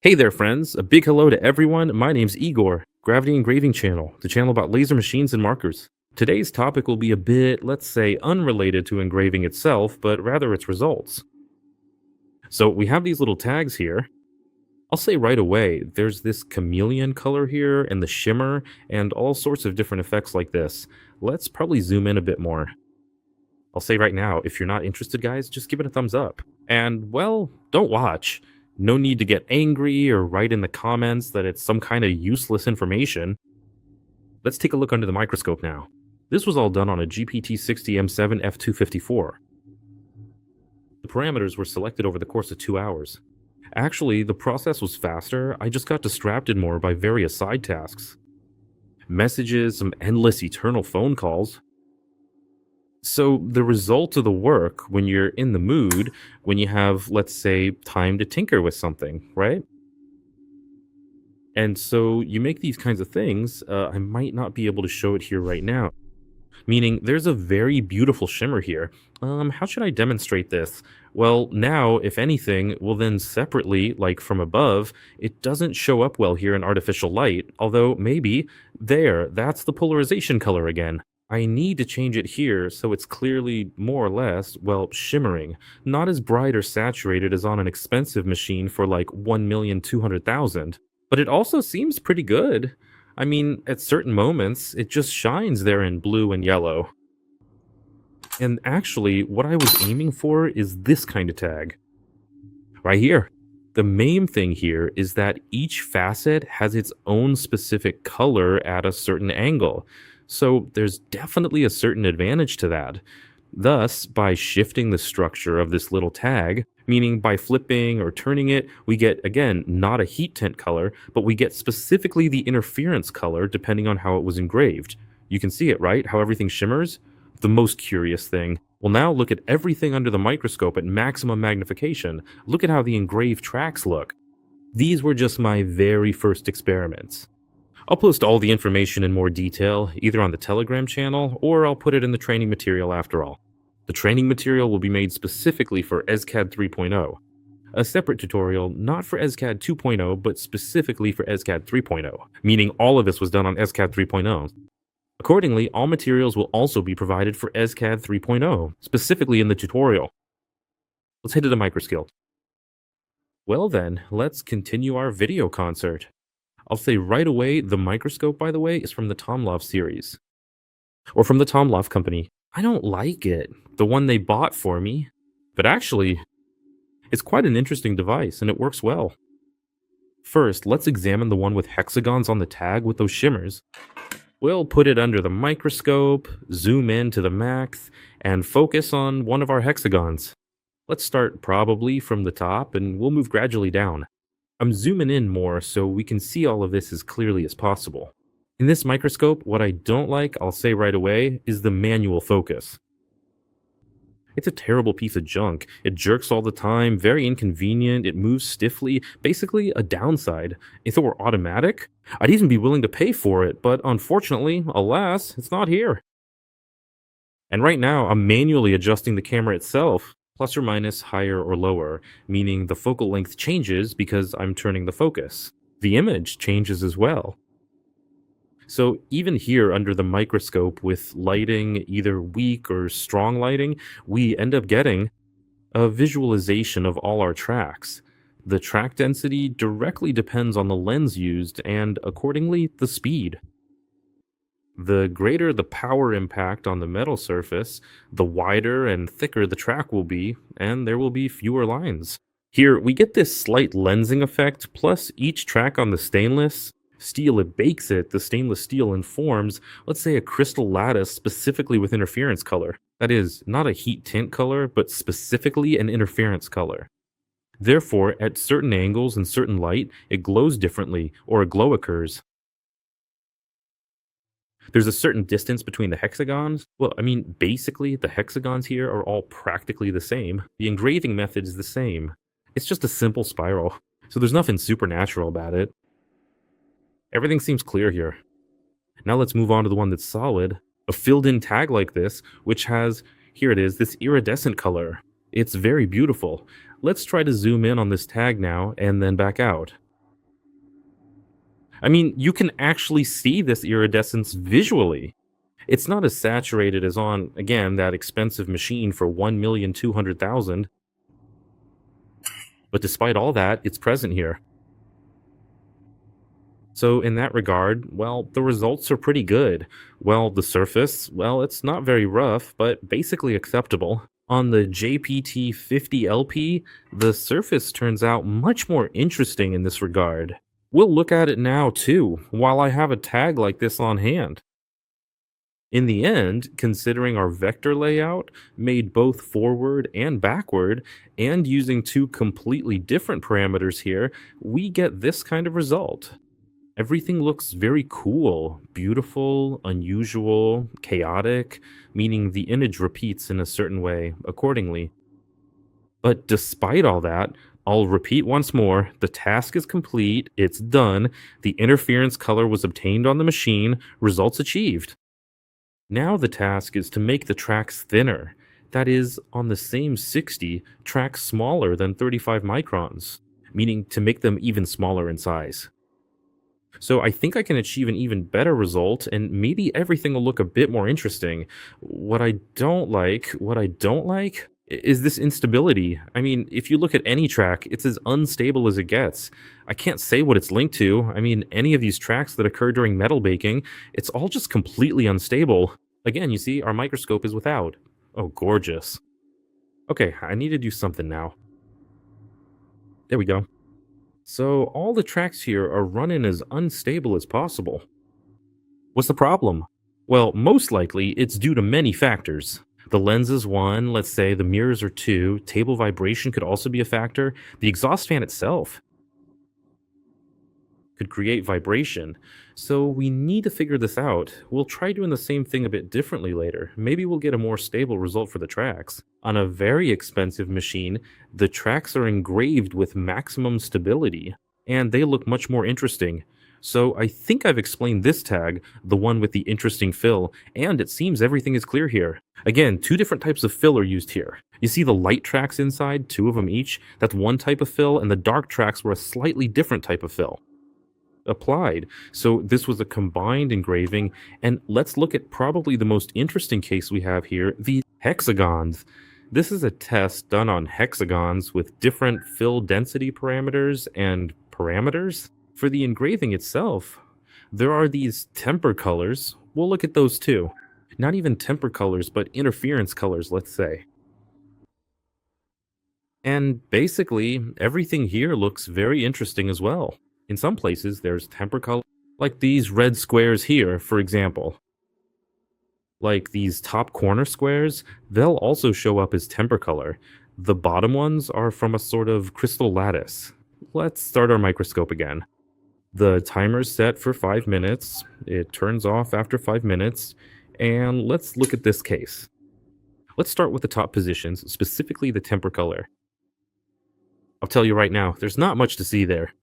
Hey there, friends. A big hello to everyone. My name's Igor, Gravity Engraving Channel, the channel about laser machines and markers. Today's topic will be a bit, let's say, unrelated to engraving itself, but rather its results. So we have these little tags here. I'll say right away, there's this chameleon color here, and the shimmer, and all sorts of different effects like this. Let's probably zoom in a bit more. I'll say right now, if you're not interested, guys, just give it a thumbs up. And, well, don't watch. No need to get angry or write in the comments that it's some kind of useless information. Let's take a look under the microscope now. This was all done on a GPT-60M7 F254. The parameters were selected over the course of 2 hours. Actually, the process was faster, I just got distracted more by various side tasks. Messages, some endless eternal phone calls. So, the result of the work when you're in the mood, when you have, let's say, time to tinker with something, right? And so you make these kinds of things. I might not be able to show it here right now. Meaning, there's a very beautiful shimmer here. How should I demonstrate this? Well, now, if anything, well then separately, like from above, it doesn't show up well here in artificial light, although maybe, there, that's the polarization color again. I need to change it here so it's clearly more or less, well, shimmering, not as bright or saturated as on an expensive machine for like 1,200,000. But it also seems pretty good. I mean, at certain moments, it just shines there in blue and yellow. And actually, what I was aiming for is this kind of tag. Right here. The main thing here is that each facet has its own specific color at a certain angle. So there's definitely a certain advantage to that. Thus, by shifting the structure of this little tag, meaning by flipping or turning it, we get, again, not a heat tint color, but we get specifically the interference color depending on how it was engraved. You can see it, right? How everything shimmers? The most curious thing. Well, now look at everything under the microscope at maximum magnification. Look at how the engraved tracks look. These were just my very first experiments. I'll post all the information in more detail, either on the Telegram channel, or I'll put it in the training material after all. The training material will be made specifically for ESCAD 3.0. A separate tutorial, not for ESCAD 2.0, but specifically for ESCAD 3.0, meaning all of this was done on ESCAD 3.0. Accordingly, all materials will also be provided for ESCAD 3.0, specifically in the tutorial. Let's head to the microscope. Well then, let's continue our video concert. I'll say right away, the microscope, by the way, is from the Tomlov series. Or from the Tomlov company. I don't like it, the one they bought for me. But actually, it's quite an interesting device, and it works well. First, let's examine the one with hexagons on the tag with those shimmers. We'll put it under the microscope, zoom in to the max, and focus on one of our hexagons. Let's start probably from the top, and we'll move gradually down. I'm zooming in more so we can see all of this as clearly as possible. In this microscope, what I don't like, I'll say right away, is the manual focus. It's a terrible piece of junk. It jerks all the time, very inconvenient, it moves stiffly, basically a downside. If it were automatic, I'd even be willing to pay for it, but unfortunately, alas, it's not here. And right now, I'm manually adjusting the camera itself, plus or minus higher or lower, meaning the focal length changes because I'm turning the focus. The image changes as well. So even here under the microscope with lighting, either weak or strong lighting, we end up getting a visualization of all our tracks. The track density directly depends on the lens used and, accordingly, the speed. The greater the power impact on the metal surface, the wider and thicker the track will be, and there will be fewer lines. Here, we get this slight lensing effect, plus each track on the stainless steel, it bakes it, the stainless steel, and forms, let's say, a crystal lattice specifically with interference color. That is, not a heat tint color, but specifically an interference color. Therefore, at certain angles and certain light, it glows differently, or a glow occurs. There's a certain distance between the hexagons. Well, I mean, basically, the hexagons here are all practically the same. The engraving method is the same. It's just a simple spiral, so there's nothing supernatural about it. Everything seems clear here. Now let's move on to the one that's solid. A filled-in tag like this, which has, here it is, this iridescent color. It's very beautiful. Let's try to zoom in on this tag now, and then back out. I mean, you can actually see this iridescence visually. It's not as saturated as on, again, that expensive machine for 1,200,000, but despite all that, it's present here. So in that regard, well, the results are pretty good. Well, the surface, well, it's not very rough, but basically acceptable. On the JPT 50LP, the surface turns out much more interesting in this regard. We'll look at it now too, while I have a tag like this on hand. In the end, considering our vector layout, made both forward and backward, and using two completely different parameters here, we get this kind of result. Everything looks very cool, beautiful, unusual, chaotic, meaning the image repeats in a certain way accordingly. But despite all that, I'll repeat once more, the task is complete, it's done, the interference color was obtained on the machine, results achieved. Now the task is to make the tracks thinner. That is, on the same 60, tracks smaller than 35 microns, meaning to make them even smaller in size. So I think I can achieve an even better result, and maybe everything will look a bit more interesting. What I don't like is this instability. I mean, if you look at any track, it's as unstable as it gets. I can't say what it's linked to. I mean, any of these tracks that occur during metal baking, it's all just completely unstable. Again, you see, our microscope is without. Oh, gorgeous. Okay, I need to do something now. There we go. So all the tracks here are running as unstable as possible. What's the problem? Well, most likely it's due to many factors. The lens is one, let's say the mirrors are two, table vibration could also be a factor, the exhaust fan itself could create vibration. So we need to figure this out. We'll try doing the same thing a bit differently later. Maybe we'll get a more stable result for the tracks. On a very expensive machine, the tracks are engraved with maximum stability, and they look much more interesting. So I think I've explained this tag, the one with the interesting fill, and it seems everything is clear here. Again, two different types of fill are used here. You see the light tracks inside, two of them each, that's one type of fill, and the dark tracks were a slightly different type of fill applied. So this was a combined engraving, and let's look at probably the most interesting case we have here, the hexagons. This is a test done on hexagons with different fill density parameters and parameters. For the engraving itself, there are these temper colors. We'll look at those too. Not even temper colors, but interference colors, let's say. And basically, everything here looks very interesting as well. In some places, there's temper color, like these red squares here, for example. Like these top corner squares, they'll also show up as temper color. The bottom ones are from a sort of crystal lattice. Let's start our microscope again. The timer's set for 5 minutes. It turns off after 5 minutes. And let's look at this case. Let's start with the top positions, specifically the temper color. I'll tell you right now, there's not much to see there.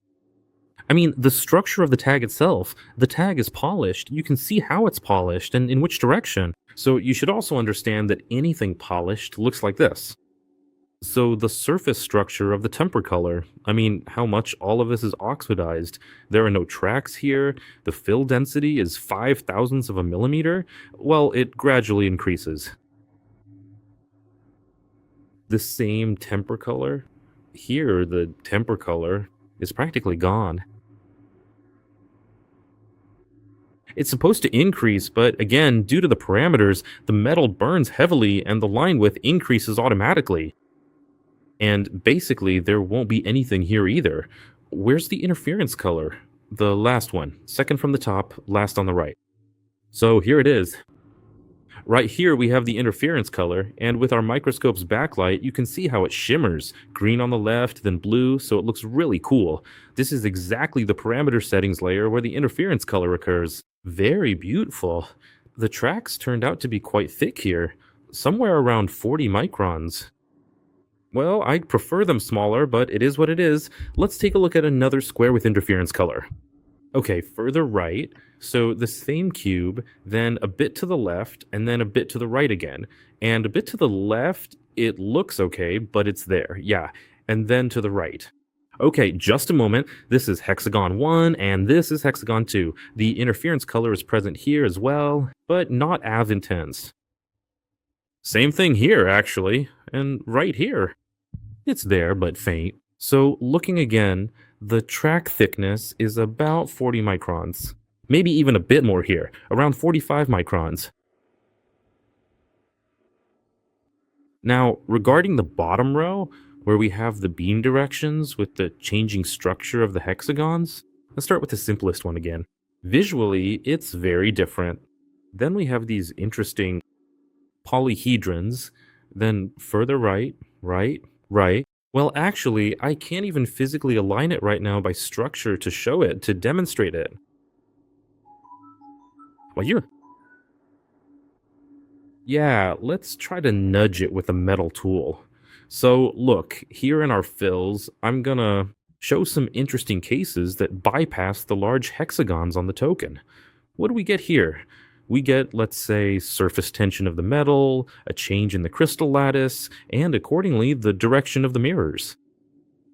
I mean, the structure of the tag itself, the tag is polished. You can see how it's polished and in which direction. So you should also understand that anything polished looks like this. So the surface structure of the temper color, I mean, how much all of this is oxidized. There are no tracks here. The fill density is 5/1000ths of a millimeter. Well, it gradually increases. The same temper color. Here, the temper color is practically gone. It's supposed to increase, but again, due to the parameters, the metal burns heavily and the line width increases automatically. And basically, there won't be anything here either. Where's the interference color? The last one, second from the top, last on the right. So here it is. Right here we have the interference color, and with our microscope's backlight, you can see how it shimmers. Green on the left, then blue, so it looks really cool. This is exactly the parameter settings layer where the interference color occurs. Very beautiful. The tracks turned out to be quite thick here, somewhere around 40 microns. Well, I'd prefer them smaller, but it is what it is. Let's take a look at another square with interference color. Okay, further right, so the same cube, then a bit to the left, and then a bit to the right again. And a bit to the left, it looks okay, but it's there, yeah. And then to the right. Okay, just a moment. This is hexagon 1 and this is hexagon 2. The interference color is present here as well, but not as intense. Same thing here, actually, and right here. It's there, but faint. So, looking again, the track thickness is about 40 microns. Maybe even a bit more here, around 45 microns. Now, regarding the bottom row, where we have the beam directions with the changing structure of the hexagons, let's start with the simplest one again. Visually, it's very different. Then we have these interesting polyhedrons, then further right, right, right. Well, actually, I can't even physically align it right now by structure to show it, to demonstrate it. Well, you Yeah, let's try to nudge it with a metal tool. So, look, here in our fills, I'm gonna show some interesting cases that bypass the large hexagons on the token. What do we get here? We get, let's say, surface tension of the metal, a change in the crystal lattice, and accordingly, the direction of the mirrors.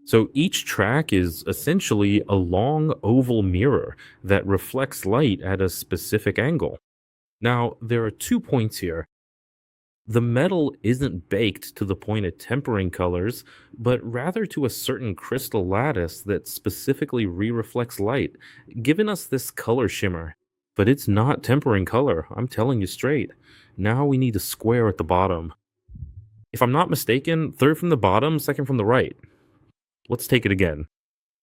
So each track is essentially a long oval mirror that reflects light at a specific angle. Now, there are 2 points here. The metal isn't baked to the point of tempering colors, but rather to a certain crystal lattice that specifically re-reflects light, giving us this color shimmer. But it's not tempering color, I'm telling you straight. Now we need a square at the bottom. If I'm not mistaken, third from the bottom, second from the right. Let's take it again.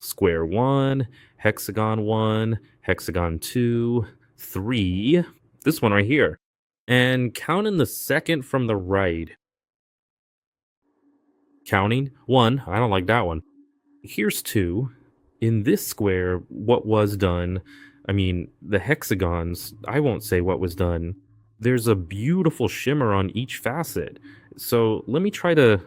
Square 1, hexagon 1, hexagon 2, 3. This one right here. And counting the second from the right. Counting 1. I don't like that one. Here's 2. In this square, what was done, I mean, the hexagons, I won't say what was done. There's a beautiful shimmer on each facet. So let me try to.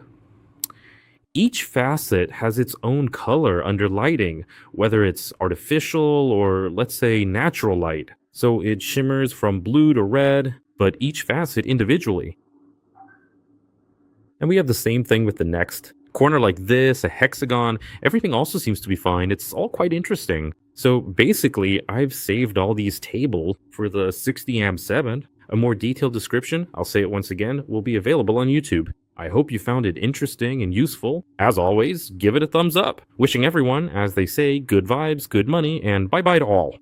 Each facet has its own color under lighting, whether it's artificial or, let's say, natural light. So it shimmers from blue to red, but each facet individually. And we have the same thing with the next corner like this, a hexagon. Everything also seems to be fine. It's all quite interesting. So basically, I've saved all these tables for the 60 amp 7. A more detailed description, I'll say it once again, will be available on YouTube. I hope you found it interesting and useful. As always, give it a thumbs up. Wishing everyone, as they say, good vibes, good money, and bye bye to all.